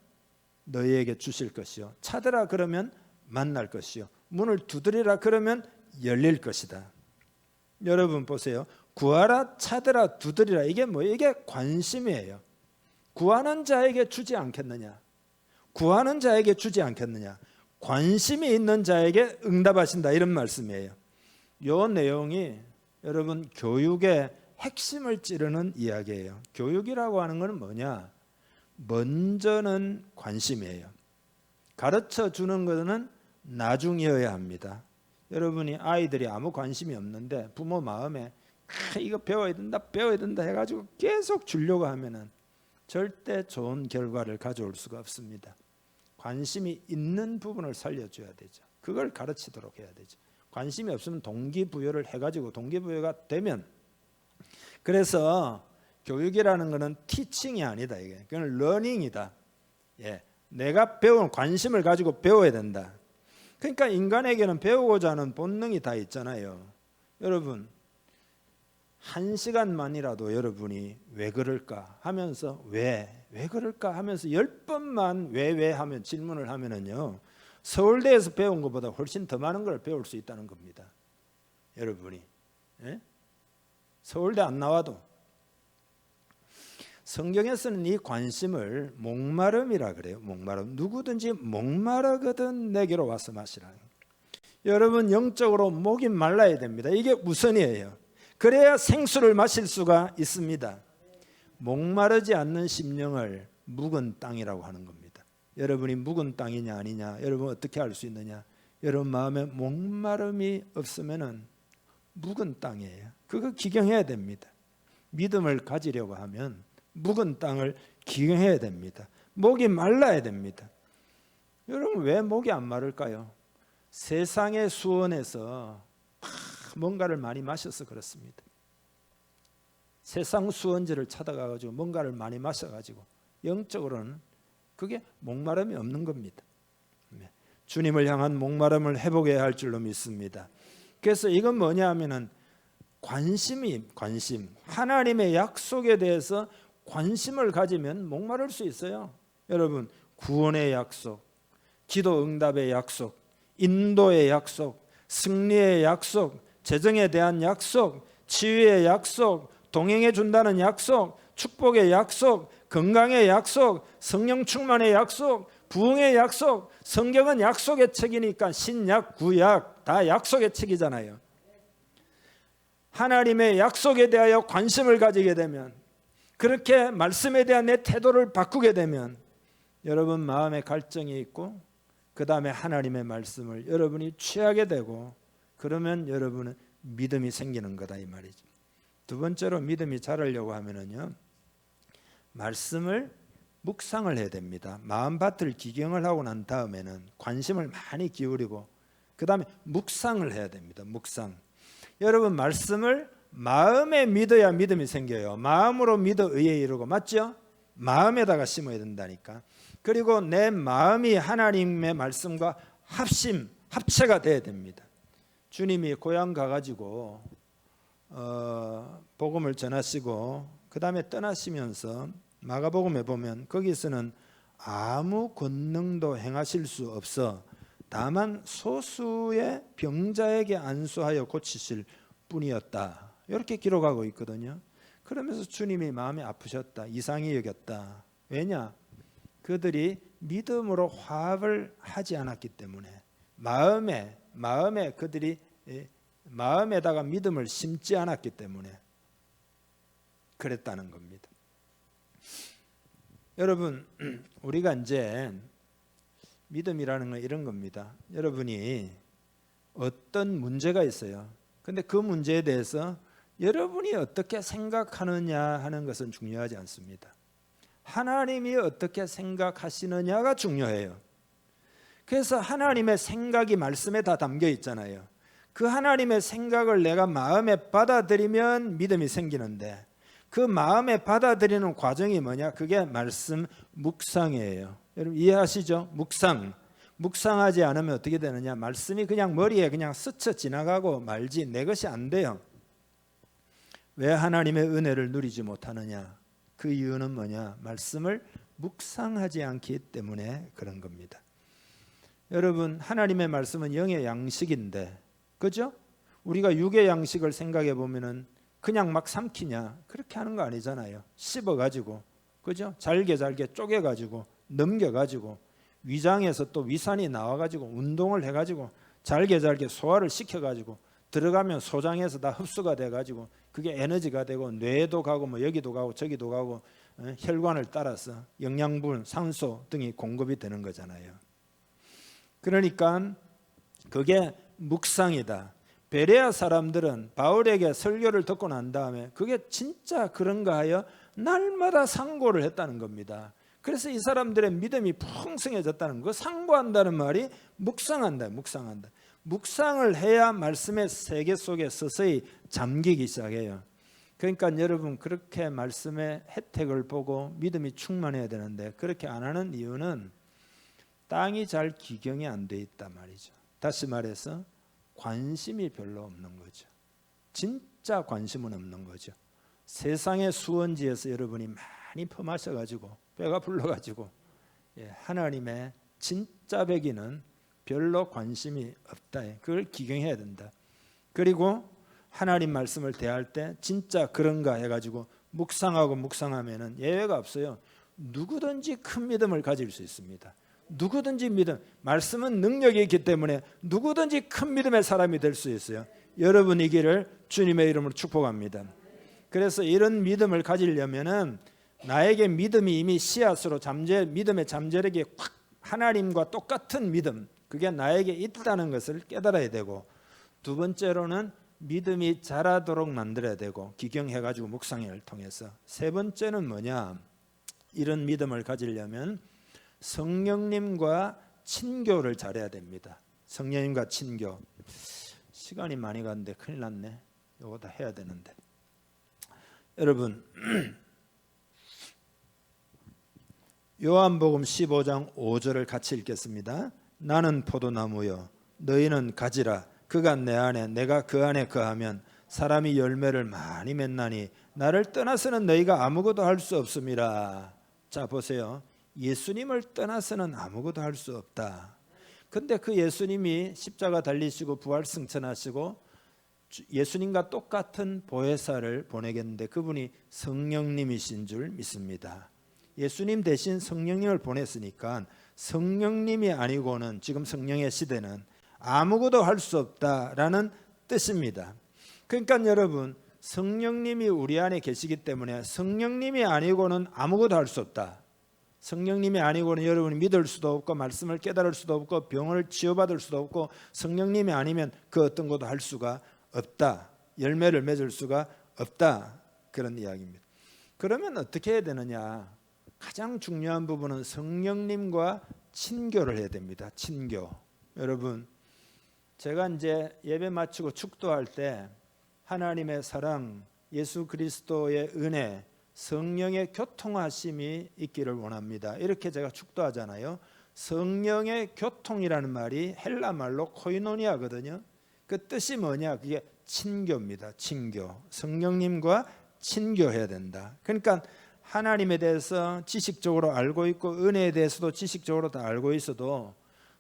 너희에게 주실 것이요, 찾으라 그러면 만날 것이요, 문을 두드리라 그러면 열릴 것이다. 여러분 보세요. 구하라, 찾으라, 두드리라, 이게 뭐예요? 이게 관심이에요. 구하는 자에게 주지 않겠느냐? 구하는 자에게 주지 않겠느냐? 관심이 있는 자에게 응답하신다, 이런 말씀이에요. 이 내용이 여러분 교육의 핵심을 찌르는 이야기예요. 교육이라고 하는 것은 뭐냐? 먼저는 관심이에요. 가르쳐 주는 것은 나중이어야 합니다. 여러분이 아이들이 아무 관심이 없는데 부모 마음에 이거 배워야 된다 해가지고 계속 주려고 하면은 절대 좋은 결과를 가져올 수가 없습니다. 관심이 있는 부분을 살려줘야 되죠. 그걸 가르치도록 해야 되죠. 관심이 없으면 동기부여를 해가지고 동기부여가 되면, 그래서 교육이라는 것은 티칭이 아니다, 이게 그건 러닝이다. 내가 배운 관심을 가지고 배워야 된다. 그러니까 인간에게는 배우고자 하는 본능이 다 있잖아요. 여러분, 1시간만이라도 여러분이 왜 그럴까 하면서 왜 그럴까 하면서 10번만 왜 하면 질문을 하면은요, 서울대에서 배운 것보다 훨씬 더 많은 걸 배울 수 있다는 겁니다. 여러분이 서울대 안 나와도. 성경에서는 이 관심을 목마름이라 그래요. 목마름. 누구든지 목마르거든 내게로 와서 마시라. 여러분 영적으로 목이 말라야 됩니다. 이게 우선이에요. 그래야 생수를 마실 수가 있습니다. 목마르지 않는 심령을 묵은 땅이라고 하는 겁니다. 여러분이 묵은 땅이냐 아니냐, 여러분 어떻게 알 수 있느냐? 여러분 마음에 목마름이 없으면은 묵은 땅이에요. 그거 기경해야 됩니다. 믿음을 가지려고 하면 묵은 땅을 기경해야 됩니다. 목이 말라야 됩니다. 여러분 왜 목이 안 마를까요? 세상의 수원에서 뭔가를 많이 마셔서 그렇습니다. 세상 수원지를 찾아가가지고 뭔가를 많이 마셔가지고 영적으로는 그게 목마름이 없는 겁니다. 주님을 향한 목마름을 회복해야 할 줄로 믿습니다. 그래서 이건 뭐냐 하면은 관심, 하나님의 약속에 대해서 관심을 가지면 목마를 수 있어요. 여러분, 구원의 약속, 기도 응답의 약속, 인도의 약속, 승리의 약속, 재정에 대한 약속, 치유의 약속, 동행해 준다는 약속, 축복의 약속, 건강의 약속, 성령 충만의 약속, 부흥의 약속. 성경은 약속의 책이니까 신약, 구약 다 약속의 책이잖아요. 하나님의 약속에 대하여 관심을 가지게 되면, 그렇게 말씀에 대한 내 태도를 바꾸게 되면 여러분 마음에 갈증이 있고 그 다음에 하나님의 말씀을 여러분이 취하게 되고, 그러면 여러분은 믿음이 생기는 거다 이 말이죠. 두 번째로 믿음이 자라려고 하면은요, 말씀을 묵상을 해야 됩니다. 마음밭을 기경을 하고 난 다음에는 관심을 많이 기울이고 그 다음에 묵상을 해야 됩니다. 묵상. 여러분 말씀을 마음에 믿어야 믿음이 생겨요. 마음으로 믿어 의에 이르고, 맞죠? 마음에다가 심어야 된다니까. 그리고 내 마음이 하나님의 말씀과 합체가 돼야 됩니다. 주님이 고향 가가지고 복음을 전하시고 그 다음에 떠나시면서 마가복음에 보면 거기서는 아무 권능도 행하실 수 없어 다만 소수의 병자에게 안수하여 고치실 뿐이었다. 이렇게 기록하고 있거든요. 그러면서 주님이 마음이 아프셨다. 이상히 여겼다. 왜냐? 그들이 믿음으로 화합을 하지 않았기 때문에 마음에 그들이 마음에다가 믿음을 심지 않았기 때문에 그랬다는 겁니다. 여러분, 우리가 이제 믿음이라는 건 이런 겁니다. 여러분이 어떤 문제가 있어요. 근데 그 문제에 대해서 여러분이 어떻게 생각하느냐 하는 것은 중요하지 않습니다. 하나님이 어떻게 생각하시느냐가 중요해요. 그래서 하나님의 생각이 말씀에 다 담겨 있잖아요. 그 하나님의 생각을 내가 마음에 받아들이면 믿음이 생기는데 그 마음에 받아들이는 과정이 뭐냐? 그게 말씀 묵상이에요. 여러분 이해하시죠? 묵상하지 않으면 어떻게 되느냐? 말씀이 그냥 머리에 그냥 스쳐 지나가고 말지 내 것이 안 돼요. 왜 하나님의 은혜를 누리지 못하느냐? 그 이유는 뭐냐? 말씀을 묵상하지 않기 때문에 그런 겁니다. 여러분 하나님의 말씀은 영의 양식인데 그죠? 우리가 육의 양식을 생각해 보면은 그냥 막 삼키냐? 그렇게 하는 거 아니잖아요. 씹어가지고 그죠? 잘게 쪼개가지고 넘겨가지고 위장에서 또 위산이 나와가지고 운동을 해가지고 잘게 소화를 시켜가지고 들어가면 소장에서 다 흡수가 돼가지고 그게 에너지가 되고 뇌도 가고 뭐 여기도 가고 저기도 가고 혈관을 따라서 영양분, 산소 등이 공급이 되는 거잖아요. 그러니까 그게 묵상이다. 베레아 사람들은 바울에게 설교를 듣고 난 다음에 그게 진짜 그런가 하여 날마다 상고를 했다는 겁니다. 그래서 이 사람들의 믿음이 풍성해졌다는 거. 상고한다는 말이 묵상한다. 묵상을 해야 말씀의 세계 속에 서서히 잠기기 시작해요. 그러니까 여러분 그렇게 말씀의 혜택을 보고 믿음이 충만해야 되는데 그렇게 안 하는 이유는 땅이 잘 기경이 안 돼 있단 말이죠. 다시 말해서 관심이 별로 없는 거죠. 진짜 관심은 없는 거죠. 세상의 수원지에서 여러분이 많이 퍼마셔가지고 배가 불러가지고 하나님의 진짜 배기는 별로 관심이 없다. 그걸 기경해야 된다. 그리고 하나님 말씀을 대할 때 진짜 그런가 해가지고 묵상하면은 예외가 없어요. 누구든지 큰 믿음을 가질 수 있습니다. 누구든지 말씀은 능력이 있기 때문에 누구든지 큰 믿음의 사람이 될 수 있어요. 여러분이기를 주님의 이름으로 축복합니다. 그래서 이런 믿음을 가지려면은 나에게 믿음이 이미 씨앗으로 믿음의 잠재력이 확 하나님과 똑같은 믿음 그게 나에게 있다는 것을 깨달아야 되고 두 번째로는 믿음이 자라도록 만들어야 되고 기경해가지고 묵상을 통해서 세 번째는 뭐냐? 이런 믿음을 가지려면 성령님과 친교를 잘해야 됩니다. 성령님과 친교. 시간이 많이 갔는데 큰일 났네. 이거 다 해야 되는데. 여러분 요한복음 15장 5절을 같이 읽겠습니다. 나는 포도나무요 너희는 가지라. 그가 내 안에 내가 그 안에 거하면 사람이 열매를 많이 맺나니 나를 떠나서는 너희가 아무것도 할 수 없음이라. 자 보세요. 예수님을 떠나서는 아무것도 할 수 없다. 근데 그 예수님이 십자가 달리시고 부활 승천하시고 예수님과 똑같은 보혜사를 보내겠는데 그분이 성령님이신 줄 믿습니다. 예수님 대신 성령님을 보냈으니까 성령님이 아니고는 지금 성령의 시대는 아무것도 할 수 없다라는 뜻입니다. 그러니까 여러분 성령님이 우리 안에 계시기 때문에 성령님이 아니고는 아무것도 할 수 없다. 성령님이 아니고는 여러분이 믿을 수도 없고 말씀을 깨달을 수도 없고 병을 치유받을 수도 없고 성령님이 아니면 그 어떤 것도 할 수가 없다. 열매를 맺을 수가 없다. 그런 이야기입니다. 그러면 어떻게 해야 되느냐? 가장 중요한 부분은 성령님과 친교를 해야 됩니다. 친교. 여러분 제가 이제 예배 마치고 축도할 때 하나님의 사랑, 예수 그리스도의 은혜, 성령의 교통하심이 있기를 원합니다. 이렇게 제가 축도하잖아요. 성령의 교통이라는 말이 헬라 말로 코이노니아거든요. 그 뜻이 뭐냐? 그게 친교입니다. 친교. 성령님과 친교해야 된다. 그러니까 하나님에 대해서 지식적으로 알고 있고 은혜에 대해서도 지식적으로 다 알고 있어도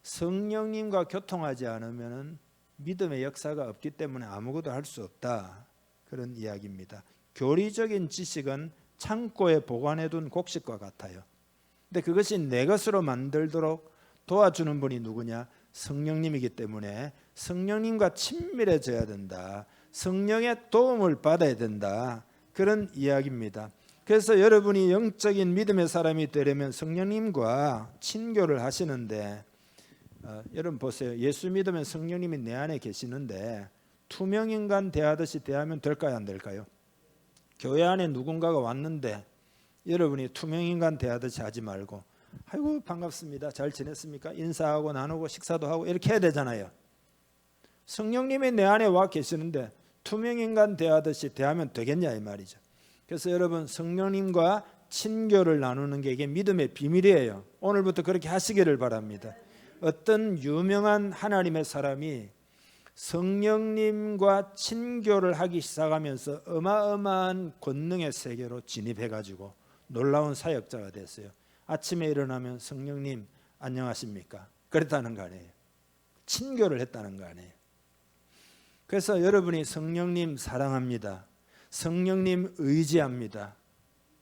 성령님과 교통하지 않으면 믿음의 역사가 없기 때문에 아무것도 할 수 없다. 그런 이야기입니다. 교리적인 지식은 창고에 보관해둔 곡식과 같아요. 근데 그것이 내 것으로 만들도록 도와주는 분이 누구냐? 성령님이기 때문에 성령님과 친밀해져야 된다. 성령의 도움을 받아야 된다. 그런 이야기입니다. 그래서 여러분이 영적인 믿음의 사람이 되려면 성령님과 친교를 하시는데 여러분 보세요. 예수 믿으면 성령님이 내 안에 계시는데 투명인간 대하듯이 대하면 될까요? 안 될까요? 교회 안에 누군가가 왔는데 여러분이 투명인간 대하듯이 하지 말고 아이고 반갑습니다. 잘 지냈습니까? 인사하고 나누고 식사도 하고 이렇게 해야 되잖아요. 성령님이 내 안에 와 계시는데 투명인간 대하듯이 대하면 되겠냐 이 말이죠. 그래서 여러분 성령님과 친교를 나누는 게 이게 믿음의 비밀이에요. 오늘부터 그렇게 하시기를 바랍니다. 어떤 유명한 하나님의 사람이 성령님과 친교를 하기 시작하면서 어마어마한 권능의 세계로 진입해가지고 놀라운 사역자가 됐어요. 아침에 일어나면 성령님 안녕하십니까? 그랬다는 거 아니에요. 친교를 했다는 거 아니에요. 그래서 여러분이 성령님 사랑합니다. 성령님 의지합니다.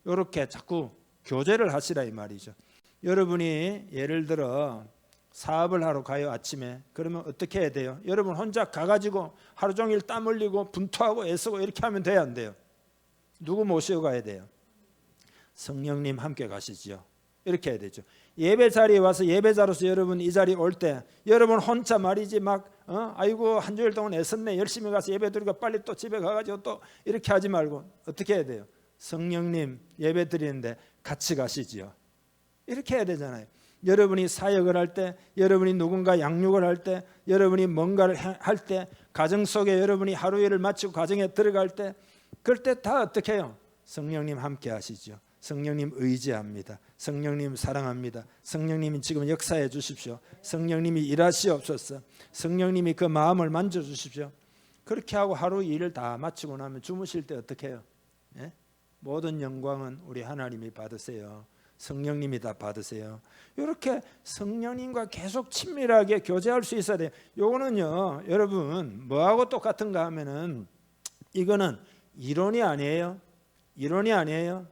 이렇게 자꾸 교제를 하시라 이 말이죠. 여러분이 예를 들어 사업을 하러 가요 아침에. 그러면 어떻게 해야 돼요? 여러분 혼자 가가지고 하루 종일 땀 흘리고 분투하고 애쓰고 이렇게 하면 돼요 안 돼요? 누구 모시고 가야 돼요? 성령님 함께 가시죠. 이렇게 해야 되죠. 예배 자리에 와서 예배자로서 여러분 이 자리에 올 때 여러분 혼자 말이지 막 아이고 한 주일 동안 애썼네 열심히 가서 예배 드리고 빨리 또 집에 가가지고 또 이렇게 하지 말고 어떻게 해야 돼요? 성령님 예배 드리는데 같이 가시지요. 이렇게 해야 되잖아요. 여러분이 사역을 할 때, 여러분이 누군가 양육을 할 때, 여러분이 뭔가를 할 때, 가정 속에 여러분이 하루 일을 마치고 가정에 들어갈 때, 그럴 때 다 어떻게 해요? 성령님 함께 하시죠. 성령님 의지합니다. 성령님 사랑합니다. 성령님이 지금 역사해 주십시오. 성령님이 일하시옵소서. 성령님이 그 마음을 만져주십시오. 그렇게 하고 하루 일을 다 마치고 나면 주무실 때 어떻게 해요? 예? 모든 영광은 우리 하나님이 받으세요. 성령님이 다 받으세요. 이렇게 성령님과 계속 친밀하게 교제할 수 있어야 돼요. 요거는요 여러분 뭐하고 똑같은가 하면은 이거는 이론이 아니에요. 이론이 아니에요.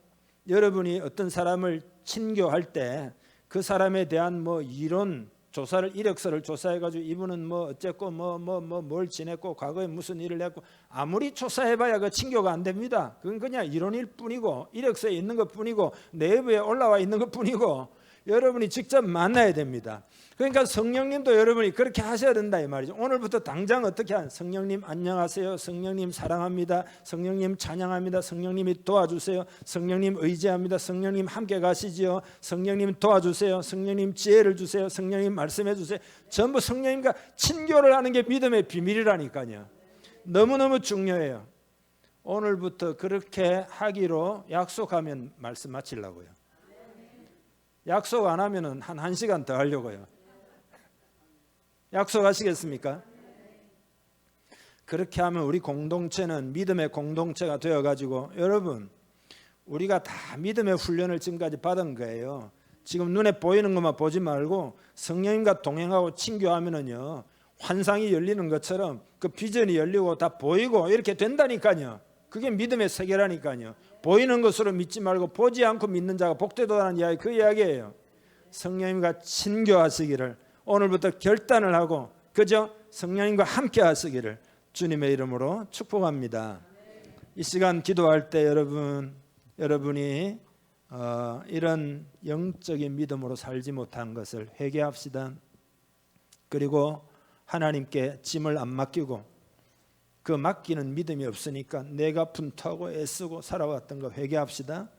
여러분이 어떤 사람을 친교할 때 그 사람에 대한 뭐 이론 조사를 이력서를 조사해 가지고 이분은 뭐 어쨌고 뭘 지냈고 과거에 무슨 일을 했고 아무리 조사해봐야 그 친교가 안 됩니다. 그건 그냥 이론일 뿐이고 이력서에 있는 것 뿐이고 내부에 올라와 있는 것 뿐이고 여러분이 직접 만나야 됩니다. 그러니까 성령님도 여러분이 그렇게 하셔야 된다 이 말이죠. 오늘부터 당장 어떻게 한 성령님 안녕하세요. 성령님 사랑합니다. 성령님 찬양합니다. 성령님이 도와주세요. 성령님 의지합니다. 성령님 함께 가시지요. 성령님 도와주세요. 성령님 지혜를 주세요. 성령님 말씀해 주세요. 전부 성령님과 친교를 하는 게 믿음의 비밀이라니까요. 너무너무 중요해요. 오늘부터 그렇게 하기로 약속하면 말씀 마치려고요. 약속 안 하면은 한 1시간 더 하려고요. 약속하시겠습니까? 그렇게 하면 우리 공동체는 믿음의 공동체가 되어가지고 여러분 우리가 다 믿음의 훈련을 지금까지 받은 거예요. 지금 눈에 보이는 것만 보지 말고 성령님과 동행하고 친교하면은요 환상이 열리는 것처럼 그 비전이 열리고 다 보이고 이렇게 된다니까요. 그게 믿음의 세계라니까요. 보이는 것으로 믿지 말고 보지 않고 믿는 자가 복되도다는 이야기 그 이야기예요. 성령님과 친교하시기를 오늘부터 결단을 하고 그저 성령님과 함께 하시기를 주님의 이름으로 축복합니다. 이 시간 기도할 때 여러분이 이런 영적인 믿음으로 살지 못한 것을 회개합시다. 그리고 하나님께 짐을 안 맡기고 그 맡기는 믿음이 없으니까 내가 분투하고 애쓰고 살아왔던 거 회개합시다.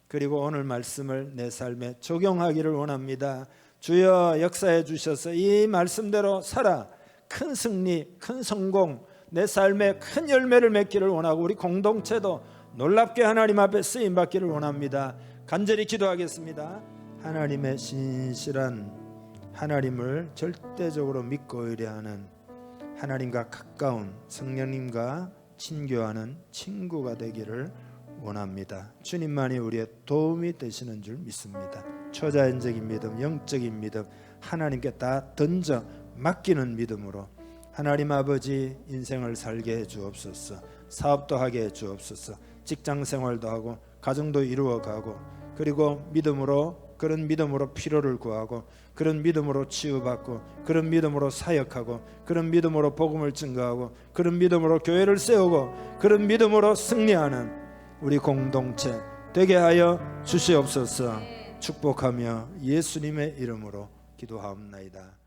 그리고 오늘 말씀을 내 삶에 적용하기를 원합니다. 주여 역사해 주셔서 이 말씀대로 살아 큰 승리, 큰 성공, 내 삶에 큰 열매를 맺기를 원하고 우리 공동체도 놀랍게 하나님 앞에 쓰임 받기를 원합니다. 간절히 기도하겠습니다. 하나님의 신실한 하나님을 절대적으로 믿고 의뢰하는 하나님과 가까운 성령님과 친교하는 친구가 되기를 원합니다. 주님만이 우리의 도움이 되시는 줄 믿습니다. 초자연적인 믿음, 영적인 믿음, 하나님께 다 던져 맡기는 믿음으로 하나님 아버지 인생을 살게 해 주옵소서. 사업도 하게 해 주옵소서. 직장 생활도 하고 가정도 이루어가고, 그리고 그런 믿음으로 필요를 구하고, 그런 믿음으로 치유받고, 그런 믿음으로 사역하고, 그런 믿음으로 복음을 증거하고, 그런 믿음으로 교회를 세우고, 그런 믿음으로 승리하는 우리 공동체 되게 하여 주시옵소서. 축복하며 예수님의 이름으로 기도하옵나이다.